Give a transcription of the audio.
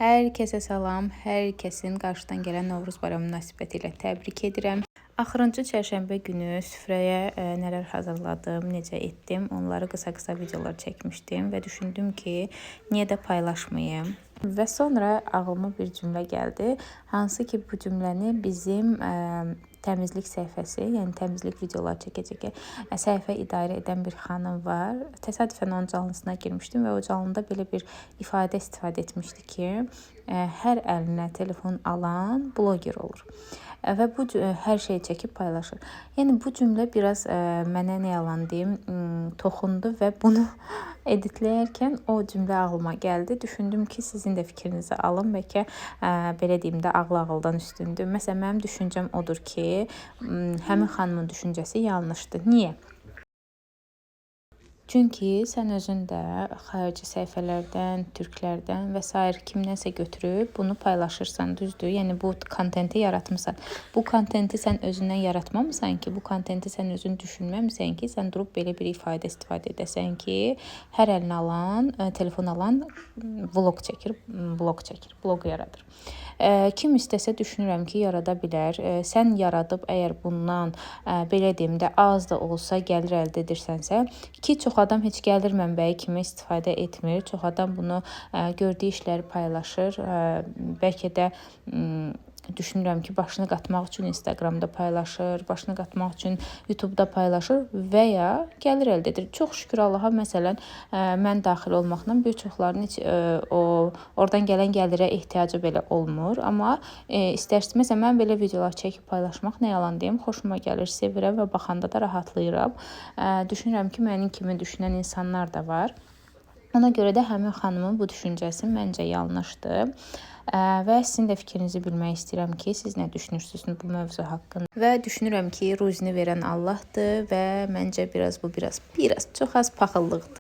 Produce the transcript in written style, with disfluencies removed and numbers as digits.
Hər kəsə salam, hər kəsin qarşıdan gələn Novruz bayramı münasibətilə təbrik edirəm. Axırıncı çərşənbə günü süfrəyə nələr hazırladım, necə etdim, onları qısa-qısa videolar çəkmişdim və düşündüm ki, niyə də paylaşmayım. Və sonra ağlıma bir cümlə gəldi, hansı ki bu cümləni bizim təmizlik səhifəsi, yəni təmizlik videoları çəkəcək səhifə idarə edən bir xanım var. Təsadüfən onun canlısına girmişdim və o canlıda belə bir ifadə istifadə etmişdi ki, hər əlinə telefon alan bloger olur. Və bu hər şeyi çəkib paylaşır. Yəni bu cümlə biraz mənə nə yalan deyim, toxundu və bunu editləyərkən o cümlə ağlıma gəldi. Düşündüm ki, sizin də fikrinizi alım, bəlkə belə deyim də ağıl-ağıldan üstündür. Məsələn, mənim düşüncəm odur ki, həmin xanımın düşüncəsi yanlışdır. Niyə? Çünki sən özün də xarici səhifələrdən, türklərdən və s. kimdənsə götürüb bunu paylaşırsan, düzdür? Yəni bu kontenti yaratmısan. Bu kontenti sən özündən yaratmamısan ki, bu kontenti sən özün düşünməmisən ki, sən durub belə bir ifadə istifadə edəsən ki, hər əlinə alan, telefon alan vlog çəkir, blog yaradır. Kim istəsə düşünürəm ki, yarada bilər. Sən yaradıb əgər bundan belə deyim də az da olsa gəlir əldə edirsənsə, ki çox adam heç gəlir mənbəyi kimi istifadə etmir. Çox adam bunu gördüyü işləri paylaşır. Bəlkə də düşünürəm ki, başını qatmaq üçün Instagramda paylaşır, başını qatmaq üçün YouTube'da paylaşır və ya gəlir əldə edir. Çox şükür Allaha, məsələn, mən daxil olmaqla bir çoxlarının heç oradan gələn gəlirə ehtiyacı belə olmur. Amma istərsə, məsələn, mən belə videolar çəkib paylaşmaq, nə yalan deyim, xoşuma gəlir, sevirəm və baxanda da rahatlayıram. Düşünürəm ki, mənim kimi düşünən insanlar da var. Ona görə də həmin xanımın bu düşüncəsi məncə yanlışdır. Və sizin də fikrinizi bilmək istəyirəm ki, siz nə düşünürsünüz bu mövzu haqqında? Və düşünürəm ki, ruzini verən Allahdır və məncə bu biraz çox az paxıllıqdır.